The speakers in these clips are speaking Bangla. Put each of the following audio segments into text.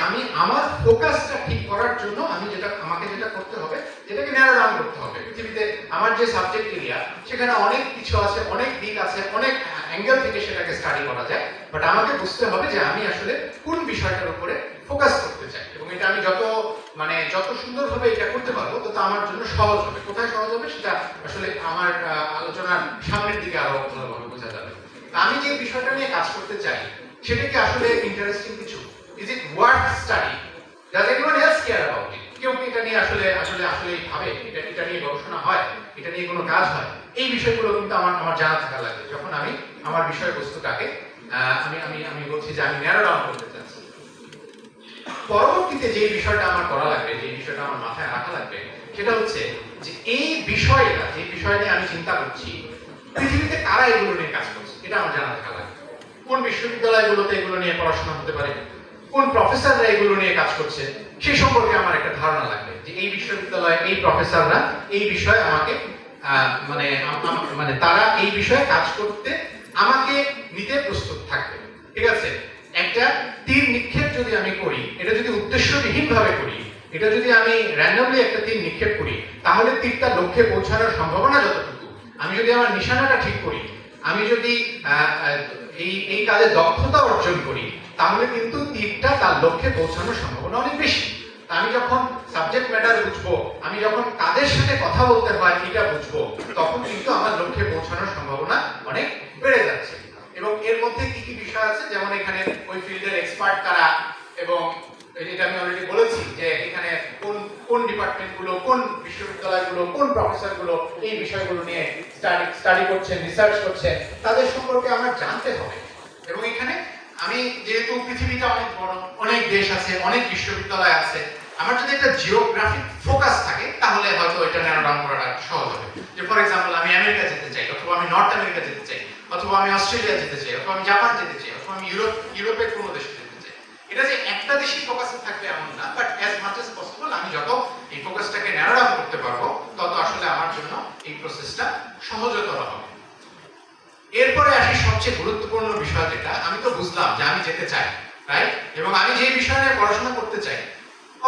আমি আমার ফোকাসটা ঠিক করার জন্য আমাকে যেটা করতে হবে, যেটাকে ন্যারো ডাউন করতে হবে। পৃথিবীতে আমার যে সাবজেক্ট এরিয়া, সেখানে অনেক কিছু আছে, অনেক দিক আছে, অনেক অ্যাঙ্গেল থেকে সেটাকে স্টাডি করা যায়। বাট আমাকে বুঝতে হবে যে আমি আসলে কোন বিষয়টার উপরে ফোকাস করতে চাই, এবং এটা আমি যত সুন্দরভাবে এটা করতে পারবো তত আমার জন্য সহজ হবে। কোথায় সহজ হবে সেটা আসলে আমার আলোচনার সামনের দিকে আরো ভালোভাবে বোঝা যাবে। আমি যে বিষয়টা নিয়ে কাজ করতে চাই সেটা কি আসলে ইন্টারেস্টিং কিছু? Is it worth study? Does anyone else care about it? কেউ কি এটা নিয়ে আসলে ভাবে, এটা নিয়ে গবেষণা হয়, এটা নিয়ে কোনো কাজ হয়? এই বিষয়গুলো কিন্তু আমার জানা থাকা লাগবে যখন আমি আমার বিষয়বস্তুটাকে আমি বলছি যে আমি ন্যারো ডাউন করতে চাচ্ছি। পরবর্তীতে যে বিষয়টা আমার করা লাগবে, যে বিষয়টা আমার মাথায় রাখা লাগবে, সেটা হচ্ছে যে এই বিষয়টা, যে বিষয় নিয়ে আমি চিন্তা করছি, পৃথিবীতে কারা এগুলো নিয়ে কাজ করছে এটা আমার জানা থাকা লাগবে। কোন বিশ্ববিদ্যালয়গুলোতে এগুলো নিয়ে পড়াশোনা হতে পারে, কোন প্রফেসররা এগুলো নিয়ে কাজ করছে, সেই সম্পর্কে আমার একটা ধারণা লাগবে যে এই বিশ্ববিদ্যালয়ে এই প্রফেসররা এই বিষয়ে আমাকে তারা এই বিষয়ে কাজ করতে আমাকে নিতে প্রস্তুত থাকবে। ঠিক আছে? একটা তীর নিক্ষেপ যদি আমি করি, এটা যদি উদ্দেশ্যবিহীন ভাবে করি, এটা যদি আমি র্যান্ডমলি একটা তীর নিক্ষেপ করি, তাহলে তীরটা লক্ষ্যে পৌঁছানোর সম্ভাবনা যতটুকু, আমি যদি আমার নিশানাটা ঠিক করি, আমি যদি এই কাজে দক্ষতা অর্জন করি, তাহলে কিন্তু তীরটা তার লক্ষ্যে পৌঁছানোর সম্ভাবনা অনেক বেশি। আমি যখন সাবজেক্ট ম্যাটার বুঝবো, আমি যখন কাদের সাথে কথা বলতে হয় এটা বুঝবো, তখন কিন্তু আমার লক্ষ্যে পৌঁছানোর সম্ভাবনা অনেক বেড়ে যাচ্ছে। এবং এর মধ্যে কি কি বিষয় আছে, যেমন এখানে ওই ফিল্ডের এক্সপার্ট কারা, এবং এটা আমি অলরেডি বলেছি যে এখানে কোন ডিপার্টমেন্টগুলো, কোন বিশ্ববিদ্যালয়গুলো, কোন প্রফেসরগুলো এই বিষয়গুলো নিয়ে স্টাডি করছেন, রিসার্চ করছেন, তাদের সম্পর্কে আমার জানতে হবে। এবং এখানে আমি যেহেতু পৃথিবীটা অনেক বড়, অনেক দেশ আছে, অনেক বিশ্ববিদ্যালয় আছে, আমার যদি একটা জিওগ্রাফিক ফোকাস থাকে তাহলে হয়তো এটা ন্যারো ডাউন করাটা সহজ হবে। যে ফর এক্সাম্পল আমি আমেরিকা যেতে চাই, অথবা আমি নর্থ আমেরিকা যেতে চাই, অথবা আমি অস্ট্রেলিয়া যেতে চাই, অথবা আমি জাপান যেতে চাই, অথবা আমি ইউরোপের কোনো দেশে যেতে চাই। এটা যে একটা দেশই ফোকাসে থাকবে এমন না, but as much as possible আমি যত এই ফোকাসটাকে ন্যারো ডাউন করতে পারবো, তত আসলে আমার জন্য এই প্রসেসটা সহজতর হবে। এরপরে আসি সবচেয়ে গুরুত্বপূর্ণ বিষয়, যেটা আমি তো বুঝলাম যে আমি যেতে চাই, রাইট? এবং আমি যে বিষয় নিয়ে পড়াশোনা করতে চাই,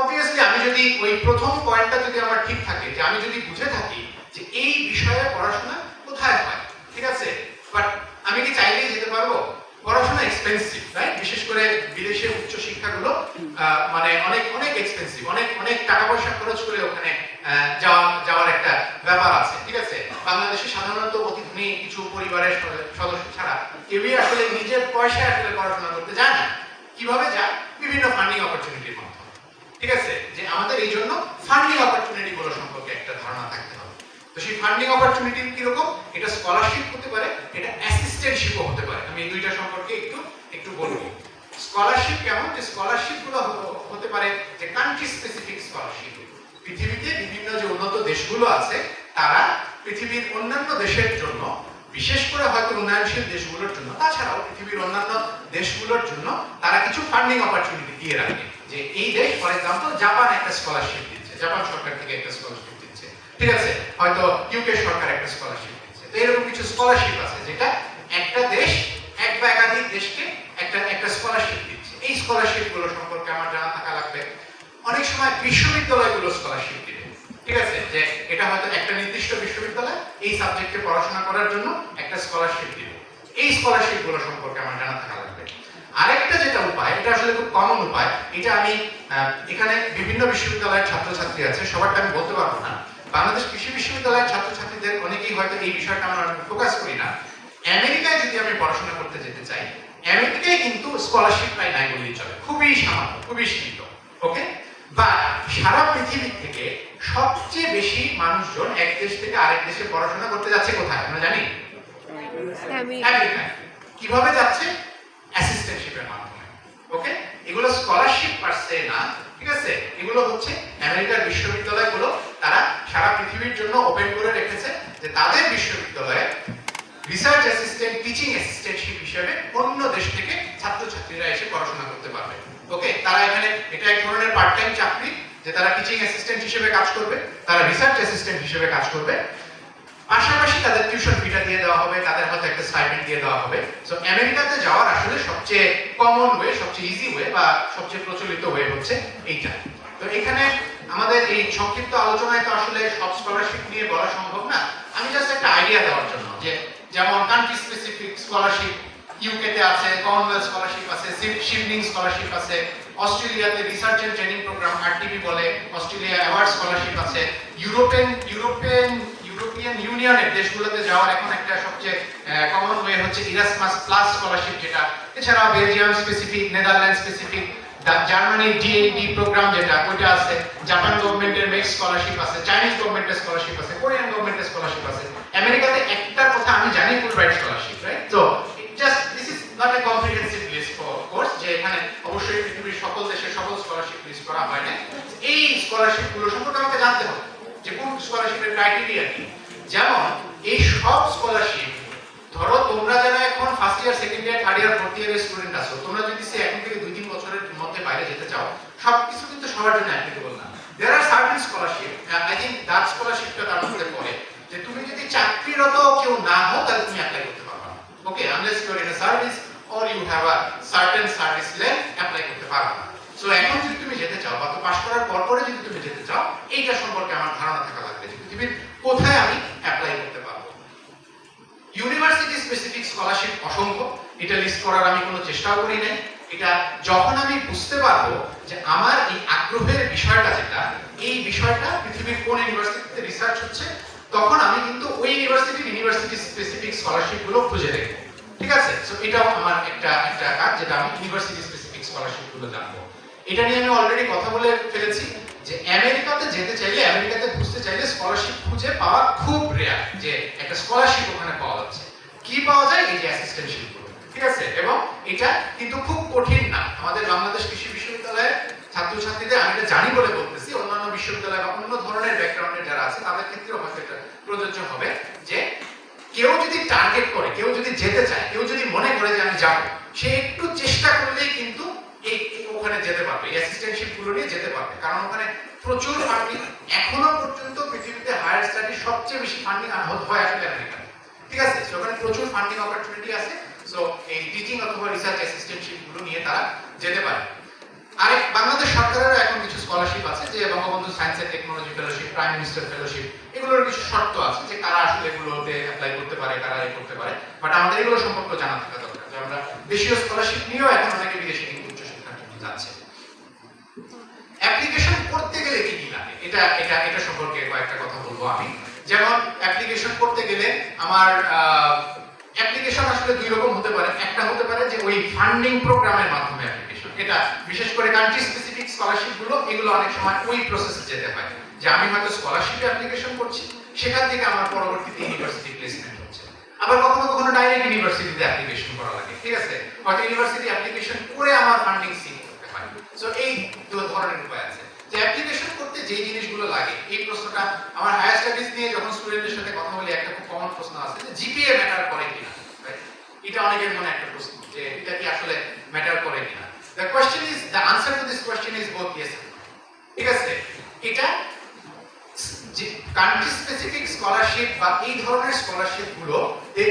অবভিয়াসলি আমি যদি ওই প্রথম পয়েন্টটা যদি আমার ঠিক থাকে, যে আমি যদি বুঝে থাকি যে এই বিষয়ে পড়াশোনা কোথায় হয়, ঠিক আছে, বাট আমি কি চাইলেই যেতে পারবো? পড়াশোনা এক্সপেন্সিভ, রাইট? বিশেষ করে বিদেশের উচ্চ শিক্ষাগুলো অনেক এক্সপেন্সিভ, অনেক টাকা পয়সা খরচ করে ওখানে যাওয়ার একটা ব্যাপার আছে। ঠিক আছে? বাংলাদেশে সাধারণত অতি ধনী কিছু পরিবারের সদস্য ছাড়া কেউই আসলে নিজের পয়সায় আসলে পড়াশোনা করতে যায় না। কিভাবে যায়? বিভিন্ন ফান্ডিং অপরচুনিটির মাধ্যমে। ঠিক আছে? যে আমাদের এই জন্য ফান্ডিং অপরচুনিটি গুলো সম্পর্কে একটা ধারণা থাকতে হবে। তো সেই ফান্ডিং অপরচুনিটি কিরকম? এটা স্কলারশিপ হতে পারে, এটা অ্যাসিস্ট্যান্টশিপও হতে পারে। আমি এই দুইটা সম্পর্কে একটু বলবো। স্কলারশিপ কেমন? যে স্কলারশিপ গুলো হতে পারে যে কান্ট্রি স্পেসিফিক স্কলারশিপ। পৃথিবীতে বিভিন্ন যে উন্নত দেশগুলো আছে, তারা পৃথিবীর অন্যান্য দেশের জন্য, বিশেষ করে হয়তো উন্নয়নশীল দেশগুলোর জন্য, তাছাড়াও পৃথিবীর অন্যান্য দেশগুলোর জন্য তারা কিছু ফান্ডিং অপরচুনিটি দিয়ে রাখে। যে এই দেশ, ফর এক্সাম্পল জাপান একটা স্কলারশিপ দিচ্ছে, জাপান সরকার থেকে একটা স্কলারশিপ দিচ্ছে, ঠিক আছে, হয়তো ইউকে সরকার একটা স্কলারশিপ দিচ্ছে। তো এরকম কিছু স্কলারশিপ আছে যেটা একটা দেশ এক বা একাধিক দেশকে একটা স্কলারশিপ দিচ্ছে। এই স্কলারশিপ গুলো সম্পর্কে আমার জানা থাকা লাগবে। অনেক সময় বিশ্ববিদ্যালয়গুলো স্কলারশিপ দিবে, ঠিক আছে, যে এটা হয়তো একটা নির্দিষ্ট বিশ্ববিদ্যালয় এই সাবজেক্টে পড়াশোনা করার জন্য একটা স্কলারশিপ দিবে। এই স্কলারশিপ গুলো সম্পর্কে আমার জানা থাকা লাগবে। আরেকটা যেটা উপায়, এটা আসলে খুব কমন উপায়, এটা আমি এখানে বিভিন্ন বিশ্ববিদ্যালয়ের ছাত্রছাত্রী আছে, সবারটা আমি বলতে পারবো না। বাংলাদেশ কৃষি বিশ্ববিদ্যালয়ের ছাত্রছাত্রীদের অনেকেই হয়তো এই বিষয়টা আমরা ফোকাস করি না। আমেরিকায় যদি আমি পড়াশোনা করতে যেতে চাই, আমেরিকায় কিন্তু স্কলারশিপ পাই নাই বললেই চলে, খুবই সামান্য, খুবই সীমিত। ওকে? বা সারা পৃথিবী থেকে সবচেয়ে বেশি মানুষজন এক দেশ থেকে আরেক দেশে পড়াশোনা করতে যাচ্ছে কোথায় আমরা জানি? আমেরিকায়। কিভাবে যাচ্ছে? অ্যাসিস্ট্যান্টশিপের মাধ্যমে। ওকে? এগুলো স্কলারশিপ পার সে না, ঠিক আছে, এগুলো হচ্ছে আমেরিকার বিশ্ববিদ্যালয়গুলো তারা সারা পৃথিবীর জন্য ওপেন করে রেখেছে যে তাদের বিশ্ববিদ্যালয়ে রিসার্চ অ্যাসিস্ট্যান্ট, টিচিং অ্যাসিস্ট্যান্টশিপ হিসেবে অন্য দেশ থেকে ছাত্রছাত্রীরা এসে পড়াশোনা করতে পারবে। ওকে? তারা এখানে, এটা এক ধরনের পার্ট টাইম চাকরি, যে তারা টিচিং অ্যাসিস্ট্যান্ট হিসেবে কাজ করবে, তারা রিসার্চ অ্যাসিস্ট্যান্ট হিসেবে কাজ করবে। পাশাপাশি তাদের টিউশন ফিটা দিয়ে দেওয়া হবে, তাদের হয়তো একটা স্টাইপেন্ড দিয়ে দেওয়া হবে। সো আমেরিকাতে যাওয়ার আসলে সবচেয়ে কমন ওয়ে, সবচেয়ে ইজি ওয়ে বা সবচেয়ে প্রচলিত ওয়ে হচ্ছে এইটা। তো এখানে আমাদের এই সংক্ষিপ্ত আলোচনায় তো আসলে সব স্কলারশিপ নিয়ে বলা সম্ভব না। আমি জাস্ট একটা আইডিয়া দেওয়ার জন্য, যে যেমন কান্ট্রি স্পেসিফিক স্কলারশিপ ইউকে তে আছে, কমনওয়েলথ স্কলারশিপ আছে, শিফটিং স্কলারশিপ আছে, অস্ট্রেলিয়াতে research and training program RTP বলে, অস্ট্রেলিয়া অ্যাওয়ার্ড স্কলারশিপ আছে, ইউরোপিয়ান ইউনিয়নের দেশগুলোতে যাওয়ার এখন একটা সবচেয়ে কমন ওয়ে হচ্ছে ইরাসমাস প্লাস স্কলারশিপ যেটা। এছাড়া বেলজিয়াম স্পেসিফিক, নেদারল্যান্ড স্পেসিফিক, জার্মানির ডিএডি প্রোগ্রাম যেটা ওইটা আছে, জাপান গভর্নমেন্টের মেক্স স্কলারশিপ আছে, চাইনিজ গভর্নমেন্টের স্কলারশিপ আছে, কোরিয়ান গভর্নমেন্টের স্কলারশিপ আছে। আমেরিকাতে একটা কথা আমি জানি, ফুল রাইট স্কলারশিপ, রাইট? তো just this is not a comprehensive list for course, যে এখানে অবশ্যই পৃথিবীর সকল দেশের সকল স্কলারশিপ লিস্ট করা হয় না। এই স্কলারশিপ গুলো সম্পর্কে আমাকে জানতে হবে যে কোন স্কলারশিপের ক্রাইটেরিয়া কি। যেমন এই সব স্কলারশিপ, ধরো তোমরা যারা এখন first year, second year, third year, fourth ইয়ারের স্টুডেন্ট আছো, তোমরা যদি এখন থেকে 2-3 বছরের মধ্যে বাইরে যেতে চাও, সবকিছু কিন্তু সবার জন্য অ্যাপ্লিকেবল না। There are certain scholarship, I think that স্কলারশিপটা তার মধ্যে পড়ে, যে তুমি যদি চাকরিরত কেউ না হও তাহলে তুমি অ্যাপ্লাই করতে পারবে না। Okay, unless you are in a service or you have a certain service level, apply করতে পারবে না। সো এখন যদি তুমি যেতে চাও বা তো পাস করার পরে যদি তুমি যেতে চাও, এইটা সম্পর্কে আমার ধারণা থাকা লাগবে যে পৃথিবীর কোথায় আমি অ্যাপ্লাই করতে পারবো। ইউনিভার্সিটি স্পেসিফিক স্কলারশিপ অসংখ্য, এটা লিস্ট করার আমি কোনো চেষ্টাও করি নাই। এটা যখন আমি বুঝতে পারবো যে আমার এই আগ্রহের বিষয়টা যেটা, এই বিষয়টা পৃথিবীর কোন ইউনিভার্সিটিতে রিসার্চ হচ্ছে, তখন আমি কিন্তু ওই ইউনিভার্সিটি স্পেসিফিক স্কলারশিপ গুলো খুঁজে দেখবো। ঠিক আছে? সো এটাও আমার একটা কাজ, যেটা আমি ইউনিভার্সিটি স্পেসিফিক স্কলারশিপ গুলো জানবো। এটা নিয়ে আমি অলরেডি কথা বলে ফেলেছি যে আমেরিকাতে যেতে চাইলে, আমেরিকাতে বুঝতে চাইলে স্কলারশিপ খুঁজে পাওয়া খুব রেয়ার, যে একটা স্কলারশিপ ওখানে পাওয়া যাচ্ছে। কি পাওয়া যায়? এই যে অ্যাসিস্ট্যান্টশিপ গুলো, ঠিক আছে? এবং এটা কিন্তু খুব কঠিন না। আমাদের বাংলাদেশ কৃষি বিশ্ববিদ্যালয়ের ছাত্রছাত্রীদের, আমি এটা জানি বলে বলতেছি, অন্যান্য বিশ্ববিদ্যালয় বা অন্য ধরনের ব্যাকগ্রাউন্ডের যারা আছে তাদের ক্ষেত্রেও হয়তো এটা প্রযোজ্য হবে, যে কেউ যদি টার্গেট করে, কেউ যদি যেতে চায়, কেউ যদি মনে করে যে আমি যাব, সে একটু চেষ্টা করলেই কিন্তু ওখানে যেতে পারবে, এই অ্যাসিস্ট্যান্টশিপ গুলো নিয়ে যেতে পারবে। কারণ ওখানে প্রচুর ফান্ডিং, এখনো পর্যন্ত পৃথিবীতে হায়ার স্টাডি সবচেয়ে বেশি ফান্ডিং হয় আসলে আমেরিকাতে। ঠিক আছে? ওখানে প্রচুর ফান্ডিং অপরচুনিটি আছে। সো এই টিচিং অথবা রিসার্চ অ্যাসিস্ট্যান্টশিপ গুলো নিয়ে তারা যেতে পারে। আরেক বাংলাদেশ সরকারেরও এখন কিছু স্কলারশিপ আছে, যে Bangabandhu science and technology fellowship, prime minister fellowship, এগুলোর কিছু শর্ত আছে যে কারা আসলে এগুলোতে অ্যাপ্লাই করতে পারে, কারা করতে পারে। বাট আমাদের এগুলো সম্পর্কে জানা থাকা দরকার, যে আমরা দেশীয় স্কলারশিপ নিয়েও এখন অনেকে বিদেশে কিন্তু উচ্চশিক্ষার জন্য যাচ্ছে। অ্যাপ্লিকেশন করতে গেলে কি কি লাগে, এটা সম্পর্কে কয়েকটা কথা বলবো আমি। যেমন অ্যাপ্লিকেশন করতে গেলে আমার অ্যাপ্লিকেশন আসলে দুই রকম হতে পারে। একটা হতে পারে যে ওই ফান্ডিং প্রোগ্রামের মাধ্যমে অ্যাপ্লিকেশন, এটা বিশেষ করে কান্ট্রি স্পেসিফিক স্কলারশিপ গুলো, এগুলো অনেক সময় ওই প্রসেসে যেতে হয়, যে আমি হয়তো স্কলারশিপে অ্যাপ্লিকেশন করছি, সেখান থেকে আমার পরবর্তীতে ইউনিভার্সিটি প্লেসমেন্ট হচ্ছে। আবার কখনো কখনো ডাইরেক্ট ইউনিভার্সিটিতে অ্যাপ্লিকেশন করা লাগে। ঠিক আছে? হয়তো ইউনিভার্সিটি অ্যাপ্লিকেশন করে আমার ফান্ডিং সিক করতে হয়। সো এই দুটো ধরনের উপায় আছে। যে অ্যাপ্লিকেশন করতে যে জিনিসগুলো লাগে, এই প্রশ্নটা আমার হায়ার স্টাডিজ নিয়ে যখন স্টুডেন্টদের সাথে কথা বলি, একটা খুব কমন প্রশ্ন আছে যে জিপিএ ম্যাটার করে কিনা। এটা অনেকের মনে একটা প্রশ্ন, যে এটা কি আসলে ম্যাটার করে কিনা। The answer to this question is both yes and no. ঠিক আছে? এটা যে কান্ট্রি স্পেসিফিক স্কলারশিপ বা এই ধরনের স্কলারশিপ গুলো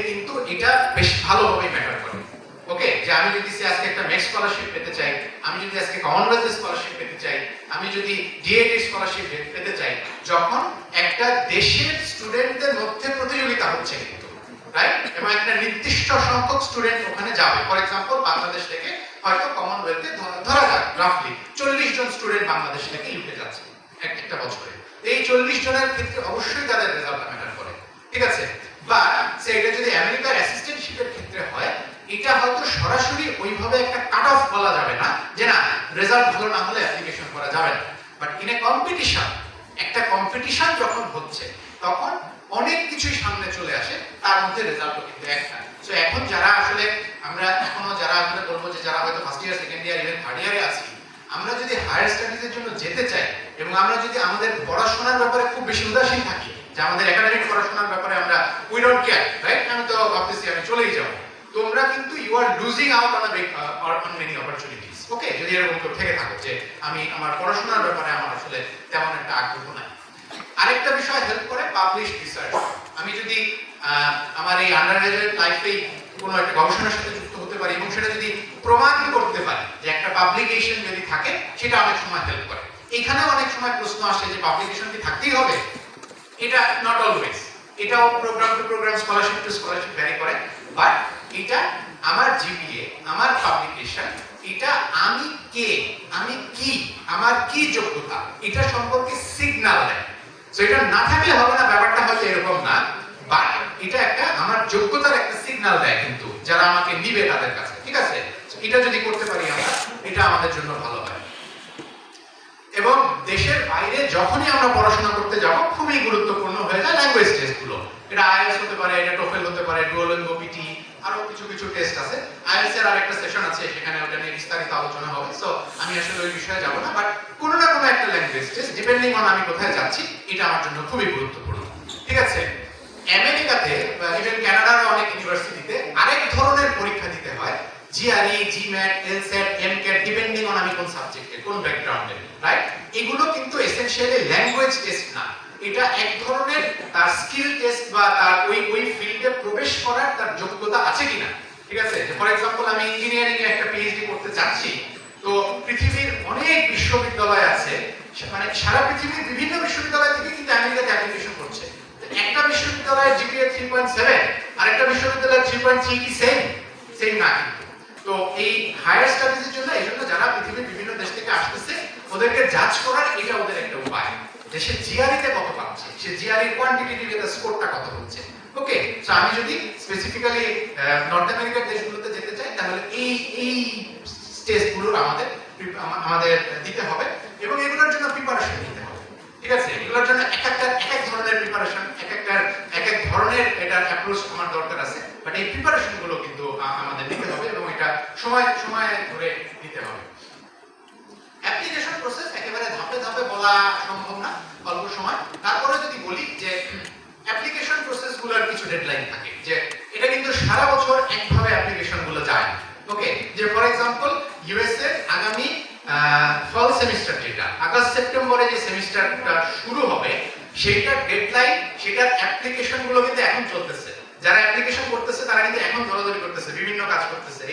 কিন্তু এটা বেশ ভালোভাবে ম্যাটার করে। ওকে, যে আমি যদি আজকে একটা মেক্স স্কলারশিপ পেতে চাই, আমি যদি আজকে কমনওয়েলথ স্কলারশিপ পেতে চাই, আমি যদি ডিএডি স্কলারশিপ পেতে চাই, যখন একটা দেশের স্টুডেন্টদের মধ্যে প্রতিযোগিতা হচ্ছে কিন্তু, রাইট? এবং একটা নির্দিষ্ট সংখ্যক স্টুডেন্ট ওখানে যাবে। ফর এক্সাম্পল, বাংলাদেশ থেকে হয়তো কমনওয়েলথে ধরা যাক রাফলি 40 জন স্টুডেন্ট বাংলাদেশ থেকে ইউকে যাচ্ছে একটা বছরে। এই 40 জনের ক্ষেত্রে অবশ্যই তাদের রেজাল্ট ম্যাটার করে। ঠিক আছে? বা সেটা যদি আমেরিকার অ্যাসিস্ট্যান্টশিপের ক্ষেত্রে হয়, এটা হয়তো সরাসরি ওইভাবে একটা কাট অফ বলা যাবে না, যে না রেজাল্ট ভালো না হলে অ্যাপ্লিকেশন করা যাবে না। বাট ইন এ কম্পিটিশন, একটা কম্পিটিশন যখন হচ্ছে, তখন অনেক কিছুই সামনে চলে আসে, তার মধ্যে রেজাল্টও কিন্তু একটা। সো এখন যারা আসলে আমরা এখনো যারা আসলে বলবো যে যারা হয়তো first year, second year, even third ইয়ারে আছি, আমরা যদি হায়ার স্টাডিজের জন্য যেতে চাই এবং আমরা যদি আমাদের পড়াশোনার ব্যাপারে খুব বেশি উদাসীন থাকি, যে আমাদের একাডেমিক পড়াশোনার ব্যাপারে আমরা উই ডোন্ট কেয়ার, রাইট? আমি তো ভাবতেছি আমি চলেই যাব, তোমরা কিন্তু you are losing out on many opportunities. Okay, যদি এরকম কেউ থেকে থাকো যে আমি আমার পড়াশোনার ব্যাপারে আমার আসলে তেমন একটা আগ্রহ নাই। আরেকটা বিষয় হেল্প করে পাবলিশড রিসার্চ। আমি যদি আমার এই আন্ডারগ্রাজুয়েট লাইফে কোনো একটা গবেষণার সাথে যুক্ত হতে পারি এবং সেটা যদি প্রমাণ করতে পারি যে একটা পাবলিকেশন যদি থাকে, সেটা অনেক সময় হেল্প করে। এখানে অনেক সময় প্রশ্ন আসে যে পাবলিকেশন কি থাকতেই হবে? এটা নট অলওয়েজ, এটাও program to program, scholarship to scholarship vary করে। বাট এটা আমার জিপিএ, আমার পাবলিকেশন, এটা আমি কে, আমি কি, আমার কি যোগ্যতা, এটা সম্পর্কে সিগন্যাল দেয়। সো এটা না থাকলে হবে না, ব্যাপারটা হচ্ছে এরকম না, বাট এটা একটা আমার যোগ্যতার একটা সিগন্যাল দেয় কিন্তু যারা আমাকে নিবে তাদের কাছে, ঠিক আছে? এটা যদি করতে পারি আমরা, এটা আমাদের জন্য ভালো হয়। এবং দেশের বাইরে যখনই আমরা পড়াশোনা করতে যাব, খুবই গুরুত্বপূর্ণ হয়ে যায় ল্যাঙ্গুয়েজ টেস্টগুলো। এটা আইএলটিএস হতে পারে, এটা টোফেল হতে পারে, ডুওলিঙ্গো, পিটি, আরো কিছু কিছু টেস্ট আছে। আইএলটিএস এর আরেকটা সেশন আছে, সেখানে ওটা নিয়ে বিস্তারিত আলোচনা হবে। সো আমি আসলে ওই বিষয়ে যাব না, বাট কোনো না কোনো একটা ল্যাঙ্গুয়েজ টেস্ট, ডিপেন্ডিং অন আমি কোথায় যাচ্ছি, এটা আমার জন্য খুবই গুরুত্বপূর্ণ, ঠিক আছে? আমেরিকাতে বা ইভেন কানাডার অনেক ইউনিভার্সিটিতে আরেক ধরনের পরীক্ষা দিতে হয়, জিআরই, জিম্যাট, এলস্যাট, এমক্যাট, ডিপেন্ডিং অন আমি কোন সাবজেক্টে, কোন ব্যাকগ্রাউন্ডে, রাইট? এগুলো কিন্তু এসেনশিয়ালি ল্যাঙ্গুয়েজ টেস্ট না, এটা এক ধরনের তার স্কিল টেস্ট বা তার ওই ফিল্ডে প্রবেশ করার তার যোগ্যতা আছে কিনা, ঠিক আছে? ফর এক্সাম্পল আমি ইঞ্জিনিয়ারিং এ একটা পিএইচডি করতে যাচ্ছি, তো পৃথিবীর অনেক বিশ্ববিদ্যালয় আছে, মানে সারা পৃথিবীর বিভিন্ন বিশ্ববিদ্যালয় থেকে কিন্তু আমেরিকাতে অ্যাপ্লিকেশন করছে। একটা বিশ্ববিদ্যালয়ের জিপিএ 3.7, আরেকটা বিশ্ববিদ্যালয়ের 3.3 কি সেম না কিন্তু। তো এই হায়ার স্টাডিজের জন্য এইজন্য যারা পৃথিবীর বিভিন্ন দেশ থেকে আসতেছে, ওদেরকে জাজ করার এটা ওদের একটা উপায়, যে সে জিআরই তে কত পাচ্ছে, সে জিআরই কোয়ান্টিটেটিভ এর স্কোরটা কত হচ্ছে। ওকে, সো আমি যদি স্পেসিফিক্যালি নর্থ আমেরিকার দেশগুলোতে যেতে চাই, তাহলে এই টেস্টগুলো আমাদের দিতে হবে এবং এগুলোর জন্য প্রিপারেশন নিতে হবে, ঠিক আছে? এগুলোর জন্য এক এক ধরনের প্রিপারেশন, এক এক ধরনের এটার অ্যাপ্রোচ আমার দরকার আছে, বাট এই প্রিপারেশন গুলো কিন্তু আমাদের নিতে হবে এবং এটা সময় ধরে দিতে হবে। অ্যাপ্লিকেশন প্রসেস একেবারে ধাপে ধাপে বলা সম্ভব না অল্প সময়, তারপরে যদি বলি যে অ্যাপ্লিকেশন প্রসেসগুলোর কিছু ডেডলাইন থাকে, যে এটা কিন্তু সারা বছর একভাবে অ্যাপ্লিকেশনগুলো যায়। ওকে, যে ফর এক্সাম্পল ইউএসএ আগামী ফল সেমিস্টার, যেটা আগস্ট সেপ্টেম্বরে যে সেমিস্টারটা শুরু হবে, সেইটার ডেডলাইন, সেটার অ্যাপ্লিকেশন গুলো কিন্তু এখন চলতেছে। যারা অ্যাপ্লিকেশন করতেছে তারা কিন্তু এখন দৌড়াদৌড়ি করতেছে, বিভিন্ন কাজ করতেছে।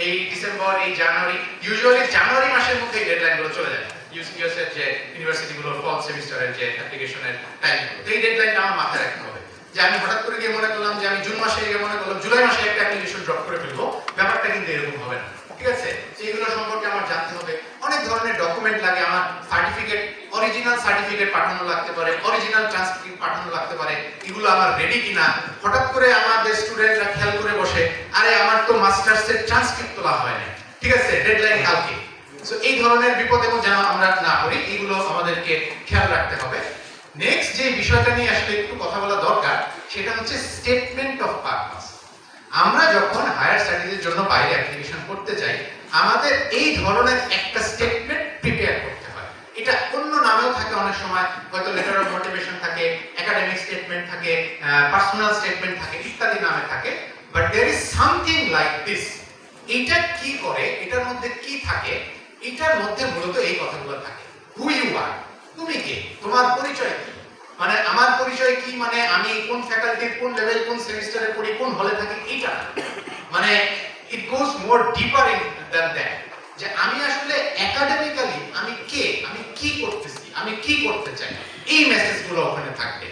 এই ডিসেম্বর, এই জানুয়ারি, ইউজুয়ালি জানুয়ারি মাসের মধ্যে ডেডলাইন গুলো চলে যায়। ইউএস এর যে ইউনিভার্সিটি গুলোর ফল সেমিস্টারের যে অ্যাপ্লিকেশনের টাইম, এই ডেডলাইনটা আমার মাথায় রাখতে হবে। যে আমি হঠাৎ করে গিয়ে মনে করলাম যে আমি জুন মাসে গিয়ে মনে করলাম জুলাই মাসে একটা অ্যাপ্লিকেশন ড্রপ করে ফেলবো, ব্যাপারটা কিন্তু এরকম হবে না, ঠিক আছে? এইগুলো সম্পর্কে আমার জানতে হবে। অনেক ধরনের ডকুমেন্ট লাগে, আমার সার্টিফিকেট, অরিজিনাল সার্টিফিকেট পাঠানো লাগতে পারে, অরিজিনাল ট্রান্সক্রিপ্ট পাঠানো লাগতে পারে, এগুলো আমার রেডি কিনা। হঠাৎ করে আমাদের স্টুডেন্টরা খেয়াল করে বসে, আরে আমার তো মাস্টার্সের ট্রান্সক্রিপ্ট তোলা হয় না, ঠিক আছে, ডেডলাইন কালকে। সো এই ধরনের বিপদ এবং যেন আমরা না করি, এগুলো আমাদেরকে খেয়াল রাখতে হবে। নেক্সট যে বিষয়টা নিয়ে আসলে একটু কথা বলা দরকার, সেটা হচ্ছে স্টেটমেন্ট অফ পারপাস। আমরা যখন হায়ার স্টাডিজের জন্য বাইরে অ্যাপ্লিকেশন করতে যাই, আমাদের এই ধরনের একটা স্টেটমেন্ট প্রিপেয়ার করতে হয়। এটা অন্য নামেও থাকে অনেক সময়, হয়তো লেটার অফ মোটিভেশন থাকে, একাডেমিক স্টেটমেন্ট থাকে, পার্সোনাল স্টেটমেন্ট থাকে, ইত্যাদি নামে থাকে। But there is something like this. এটা কি করে, এটার মধ্যে কি থাকে? এটার মধ্যে মূলত এই কথাগুলো থাকে। হু ইউ আর, তুমি কে, তোমার পরিচয় কি। মানে আমার পরিচয় কি, মানে আমি কোন ফ্যাকাল্টির, কোন লেভেল, কোন সেমিস্টারে পড়ি, কোন হলে থাকি, এইটা না। মানে ইট গোজ মোর ডিপার ইন দ্যান দ্যাট, যে আমি আসলে একাডেমিক্যালি আমি কে, আমি কি করতেছি, আমি কি করতে চাই, এই মেসেজগুলো ওখানে থাকবে।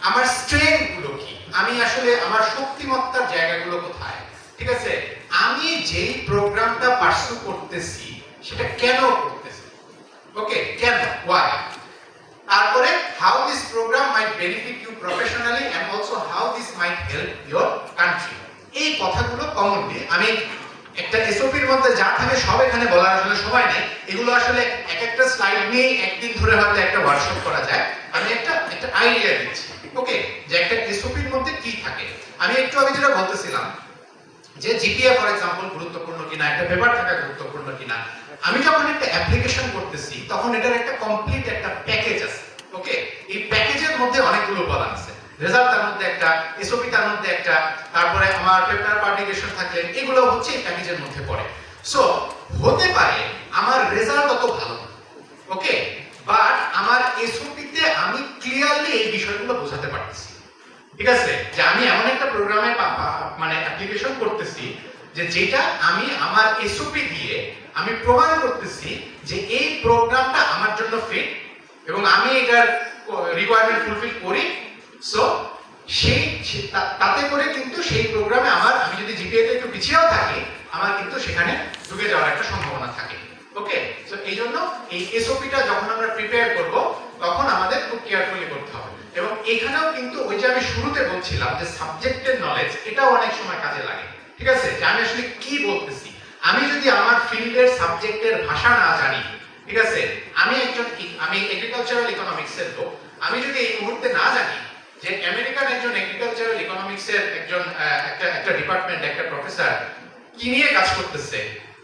আমার স্ট্রেংথ গুলো কি, আমি আসলে আমার শক্তিমত্তার জায়গাগুলো কোথায়, ঠিক আছে? আমি যেই প্রোগ্রামটা পার্সু করতেছি সেটা কেন করতেছি, ওকে, কেন, ওয়াই। তারপরে how this program might benefit you professionally and also how this might help your country। এই কথাগুলো কমনলি আমি একটা এসওপির মধ্যে যা থাকে সব এখানে বলার আসলে সময় নেই। এগুলো আসলে এক একটা স্লাইড নিয়ে একদিন ধরে হয়তো একটা ওয়ার্কশপ করা যায়। আমি একটা আইডিয়া দিচ্ছি, ওকে, যে একটা এসওপির মধ্যে কি থাকে। আমি একটু আগে যেটা বলতেছিলাম যে জিপিএ ফর এক্সাম্পল গুরুত্বপূর্ণ কিনা, একটা পেপার থাকা গুরুত্বপূর্ণ কিনা। আমি যখন একটা অ্যাপ্লিকেশন করতেছি তখন এটার একটা কমপ্লিট একটা প্যাকেজ আছে, ওকে। এই প্যাকেজের মধ্যে অনেকগুলো উপাদান আছে, রেজাল্ট তার মধ্যে একটা, এসওপি তার মধ্যে একটা, তারপরে আমার পেপার পাবলিকেশন থাকলে, এগুলো হচ্ছে এই প্যাকেজের মধ্যে পড়ে। সো হতে পারে আমার রেজাল্ট অত ভালো না, ওকে, বাট আমার এসওপি তে আমি ক্লিয়ারলি এই বিষয়গুলো বোঝাতে পারতেছি, ঠিক আছে, যে আমি এমন একটা প্রোগ্রামে মানে অ্যাপ্লিকেশন করতেছি যে যেটা আমি আমার এসওপি দিয়ে আমি প্রমাণ করতেছি যে এই প্রোগ্রামটা আমার জন্য ফিট এবং আমি এটার রিকোয়ারমেন্ট ফুলফিল করি। সো তাতে করে কিন্তু সেই প্রোগ্রামে আমি যদি জিপিএ তে একটু পিছিয়েও থাকি আমার কিন্তু সেখানে ঢুকে যাওয়ার একটা সম্ভাবনা থাকে। ওকে, সো এই জন্য এই এসওপিটা যখন আমরা প্রিপেয়ার করব তখন আমাদের খুব কেয়ারফুলি করতে হবে। এবং এখানেও কিন্তু ওই যে আমি শুরুতে বলছিলাম যে সাবজেক্টের নলেজ এটাও অনেক সময় কাজে লাগে। ঠিক আছে, যে আমি আসলে কি বলতেছি, আমি যদি আমার ফিল্ডের সাবজেক্টের ভাষা না জানি, ঠিক আছে, আমি এগ্রিকালচারাল ইকোনমিক্সের লোক, আমি যদি এই মুহূর্তে না জানি যে আমেরিকান একজন এগ্রিকালচারাল ইকোনমিক্সের একজন একটা ডিপার্টমেন্ট একটা প্রফেসর কি নিয়ে কাজ করতেছে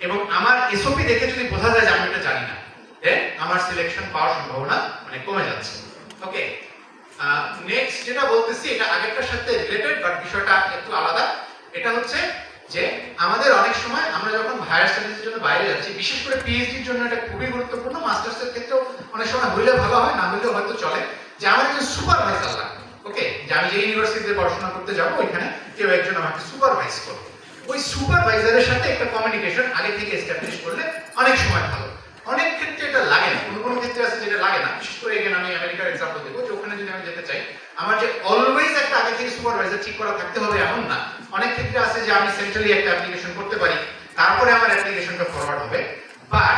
এবং আমার এসওপি দেখে যদি বোঝা যায় যে আমি এটা জানি না, দেন আমার সিলেকশন পাওয়ার সম্ভাবনা মানে কমে যাচ্ছে। ওকে, নেক্সট যেটা বলতেছি এটা আগেরটার সাথে রিলেটেড বাট বিষয়টা একটু আলাদা। এটা হচ্ছে যে আমাদের অনেক সময় আমরা যখন হায়ার স্টাডিজের জন্য বাইরে যাচ্ছি, বিশেষ করে পিএইচডির জন্য এটা খুবই গুরুত্বপূর্ণ, মাস্টার্সের ক্ষেত্রেও অনেক সময় হইলে ভালো হয়, না হইলেও হয়তো চলে, যে আমার একজন সুপারভাইজার লাগবে। ওকে, যে আমি যে ইউনিভার্সিটিতে পড়াশোনা করতে যাব ওইখানে কেউ একজন আমাকে সুপারভাইজ করবে। ওই সুপারভাইজারের সাথে একটা কমিউনিকেশন আগে থেকে এস্টাবলিশ করলে অনেক সময় ভালো। অনেক ক্ষেত্রে এটা লাগে না, কোনো ক্ষেত্রে আছে যেটা লাগে না। বিশেষ করে এখানে আমি আমেরিকার এক্সাম্পল দেবো যে ওখানে যদি আমি যেতে চাই আমার যে অলওয়েজ একটা আগে থেকে সুপারভাইজার ঠিক করা থাকতে হবে এমন না। অনেক ক্ষেত্রে আছে যে আমি সেন্ট্রালি একটা অ্যাপ্লিকেশন করতে পারি, তারপরে আমার অ্যাপ্লিকেশনটা ফরওয়ার্ড হবে। বাট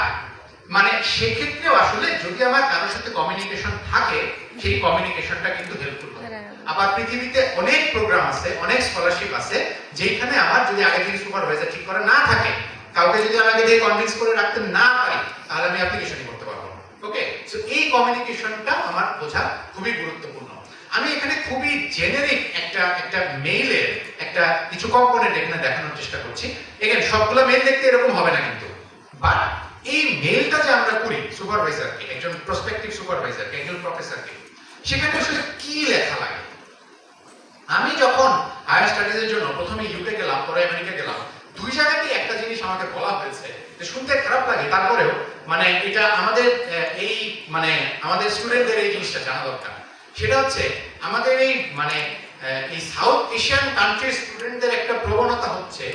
মানে সেক্ষেত্রেও আসলে যদি আমার কারোর সাথে কমিউনিকেশন থাকে সেই কমিউনিকেশনটা কিন্তু হেল্পফুল হবে। আবার পৃথিবীতে অনেক প্রোগ্রাম আছে, অনেক স্কলারশিপ আছে যেখানে আমার যদি আগে থেকে সুপারভাইজার ঠিক করা না থাকে, কাউকে যদি আমি আগে থেকে কনভিন্স করে রাখতে না পারি, তাহলে আমি অ্যাপ্লিকেশনই করতে পারবো না। ওকে, সো এই কমিউনিকেশনটা আমার বোঝা খুবই গুরুত্বপূর্ণ। আমি এখানে খুবই জেনারিক একটা মেইলের একটা কিছু কম্পোনেন্ট এখানে দেখানোর চেষ্টা করছি। এখানে সবগুলো মেইল দেখতে এরকম হবে না কিন্তু, বাট এই মেইলটা যে আমরা করি সুপারভাইজারকে, একজন প্রসপেক্টিভ সুপারভাইজারকে, একজন প্রফেসরকে, সেখানে আসলে কি লেখা লাগে। আমি যখন হায়ার স্টাডিজের জন্য প্রথমে ইউকে গেলাম, পরে আমেরিকা গেলাম, দুই জায়গাতেই একটা জিনিস আমাকে বলা হয়েছে, যে শুনতে খারাপ লাগে তারপরেও মানে এটা আমাদের এই মানে আমাদের স্টুডেন্টদের এই জিনিসটা জানা দরকার। সেটা হচ্ছে আমাদের এই মানে এই সাউথ এশিয়ান কান্ট্রির স্টুডেন্টদের একটা প্রবণতা হচ্ছে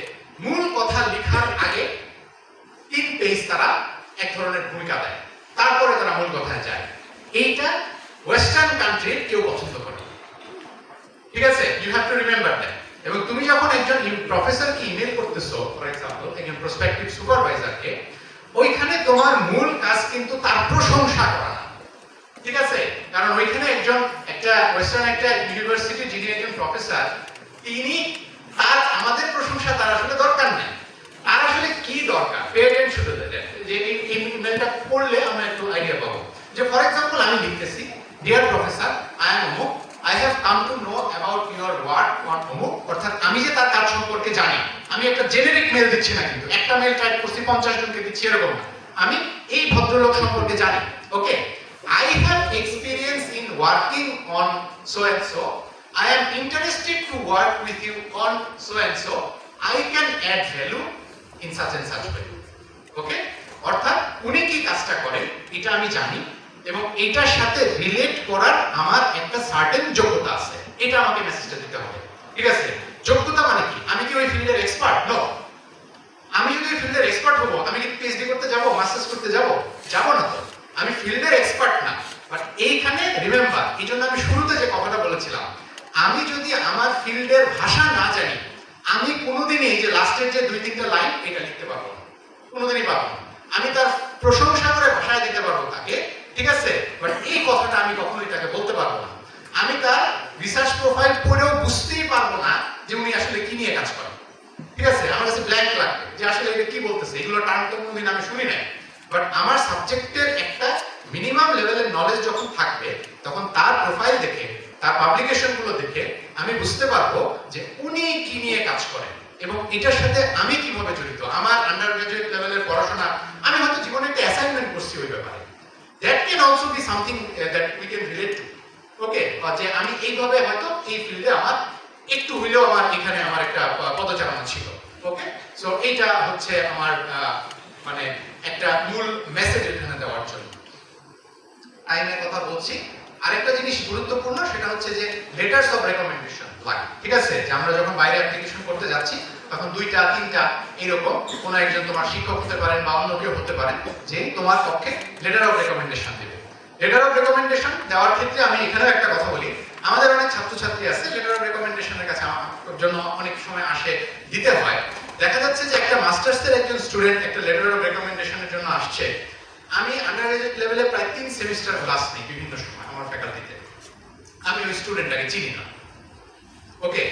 মূল কথা লেখার আগে 3 পেজ তারা এক ধরনের ভূমিকা দেয়, তারপরে তারা মূল কথায় যায়। এইটা ওয়েস্টার্ন কান্ট্রির কেউ পছন্দ করে। ঠিক আছে, you have to remember that. এবং তুমি যখন একজন প্রফেসরকে ইমেল করতেছো, ফর এক্সাম্পল একজন প্রসপেক্টিভ সুপারভাইজারকে, ওইখানে তোমার মূল কাজ কিন্তু তার প্রশংসা করা না। ঠিক আছে, কারণ ওইখানে একজন একটা ওয়েস্টার্ন একটা ইউনিভার্সিটি যিনি একজন প্রফেসর, তিনি তার আমাদের প্রশংসা তার আসলে দরকার নেই। তার আসলে কি দরকার, পেটেন্ট শুধু দেন যে এই ইমেলটা পড়লে আমরা একটু আইডিয়া পাবো। যে ফর এক্সাম্পল আমি লিখতেছি, ডিয়ার প্রফেসর, আই এম অমুক, I have come to know about your work on অমুক, অর্থাৎ আমি যে তার কাজ সম্পর্কে জানি। আমি একটা জেনারিক মেল দিচ্ছি না কিন্তু, একটা মেল টাইপ করছি 50 জনকে দিচ্ছি এরকম না। আমি এই ভদ্রলোক সম্পর্কে জানি। ওকে, I have experience in working on so and so. I am interested to work with you on so and so. I can add value in such and such way. ওকে, অর্থাৎ উনি কি কাজটা করেন এটা আমি জানি এবং এটার সাথে রিলেট করার আমার একটা সার্টেন যোগ্যতা আছে, এটা আমাকে মেসেজটা দিতে হবে। ঠিক আছে, যোগ্যতা মানে কি, আমি কি ওই ফিল্ডের এক্সপার্ট? নো। আমি যদি ওই ফিল্ডের এক্সপার্ট হবো, আমি কি পিএইচডি করতে যাব, মাস্টার্স করতে যাব? যাব না তো, আমি ফিল্ডের এক্সপার্ট না। বাট এইখানে রিমেম্বার, এই জন্য আমি শুরুতে যে কথাটা বলেছিলাম, আমি যদি আমার ফিল্ডের ভাষা না জানি, আমি কোনোদিনই যে লাস্টের যে 2-3টা লাইন এটা লিখতে পারবো না, কোনোদিনই পারবো না। আমি তার প্রশংসা করে ভাষায় দিতে পারবো তাকে, ঠিক আছে, বাট এই কথাটা আমি কখনোই তাকে বলতে পারবো না। আমি তার রিসার্চ প্রোফাইল পড়েও বুঝতেই পারবো না যে উনি আসলে কি নিয়ে কাজ করেন। ঠিক আছে, আমার কাছে ব্ল্যাঙ্ক লাগবে যে আসলে এটা কি বলতেছে, এগুলো টার্ম তো কোনোদিন আমি শুনি নাই। বাট আমার সাবজেক্টের একটা মিনিমাম লেভেলের নলেজ যখন থাকবে, তখন তার প্রোফাইল দেখে, তার পাবলিকেশন গুলো দেখে আমি বুঝতে পারবো যে উনি কি নিয়ে কাজ করেন এবং এটার সাথে আমি কিভাবে জড়িত। আমার আন্ডার গ্রাজুয়েট লেভেলের পড়াশোনা, আমি হয়তো জীবনে একটা অ্যাসাইনমেন্ট করছি ওই ব্যাপারে, that can also be something that we can relate to. ওকে, যে আমি এইভাবে হয়তো এই ফিল্ডে আমার একটু হইলেও আমার এখানে আমার একটা পদচারণা ছিল। ওকে, সো এইটা হচ্ছে আমার মানে একটা মূল মেসেজ এখানে দেওয়ার জন্য। টাইমের কথা বলছি, আরেকটা জিনিস গুরুত্বপূর্ণ, সেটা হচ্ছে যে লেটার্স অফ রেকমেন্ডেশন লাগে। ঠিক আছে, যে আমরা যখন বাইরে অ্যাপ্লিকেশন করতে যাচ্ছি তখন 2টা 3টা এরকম কোন একজন তোমার শিক্ষক হতে পারেন বা অন্য কেউ হতে পারেন যে তোমার পক্ষে লেটার অফ রেকমেন্ডেশন দেবে। লেটার অফ রেকমেন্ডেশন দেওয়ার ক্ষেত্রে আমি এখানেও একটা কথা বলি, আমাদের অনেক ছাত্রছাত্রী আছে লেটার অফ রেকমেন্ডেশনের কাছে আমার জন্য অনেক সময় আসে, দিতে হয়। দেখা যাচ্ছে যে একটা মাস্টার্সের একজন স্টুডেন্ট একটা লেটার অফ রেকমেন্ডেশনের জন্য আসছে, আমি আন্ডারগ্রাজুয়েট লেভেলে প্রায় 3 সেমিস্টার ক্লাস নিই বিভিন্ন সময় আমার ফ্যাকাল্টিতে, আমি ওই স্টুডেন্টটাকে চিনি না। ওকে,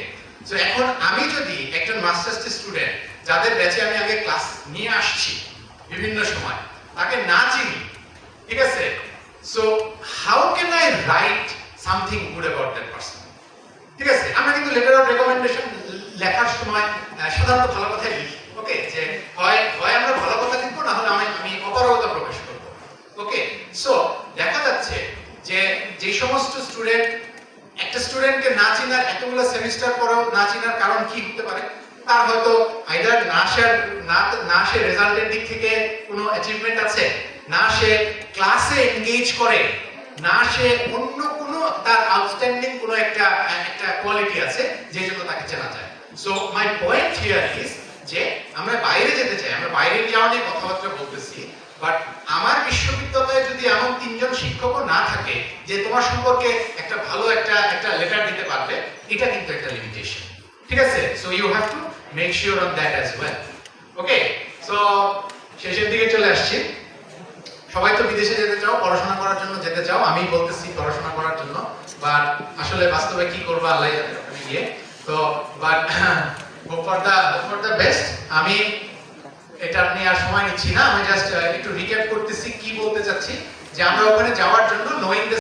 তো এখন আমি যদি একজন মাস্টার্স স্টুডেন্ট যাদের ব্যাচে আমি আগে ক্লাস নিয়ে আসছি বিভিন্ন সময়, তাকে না চিনি, ঠিক আছে, so how can I right something good about that person? ঠিক আছে, আমরা কিন্তু লেটার অফ রেকমেন্ডেশন লেখার সময় সাধারণত ভালো কথাই লিখি। ওকে, যে হয় আমরা ভালো কথা লিখবো, না হলে আমি অপারগতা প্রকাশ করবো। ওকে, সো দেখা যাচ্ছে যে সমস্ত স্টুডেন্ট একটা স্টুডেন্টকে না চিনার এতগুলো সেমিস্টার পরেও না চিনার কারণ কি হতে পারে, তার হয়তো আইদার না সে রেজাল্টের দিক থেকে কোনো অ্যাচিভমেন্ট আছে, না সে ক্লাসে এনগেজ করে, না সে অন্য কোনো তার আউটস্ট্যান্ডিং কোনো একটা কোয়ালিটি আছে যে জন্য তাকে চেনা যায়। So my point here is যে আমরা বাইরে যেতে চাই, আমরা বাইরে যাওয়া নিয়ে কথাবার্তা বলতেছি, বাট আমার বিশ্ববিদ্যালয়ে যদি এমন 3জন শিক্ষকও না থাকে যে তোমার সম্পর্কে একটা ভালো একটা লেটার দিতে পারবে, এটা কিন্তু একটা লিমিটেশন। ঠিক আছে, so you have to make sure on that as well. Okay, so শেষের দিকে চলে আসছি। সবাই তো বিদেশে যেতে চাও, পড়াশোনা করার জন্য যেতে চাও, আমি বলতেছি পড়াশোনা করার জন্য, বাট আসলে বাস্তবে কি করবা আল্লাহ জানে ওখানে গিয়ে। তো বাট ফর দ্য বেস্ট। আমি এটা নিয়ে আর সময় নিচ্ছি না, আমি জাস্ট একটু রিক্যাপ করতেছি কি বলতে চাচ্ছি, যে আমরা ওখানে যাওয়ার জন্য নোয়িং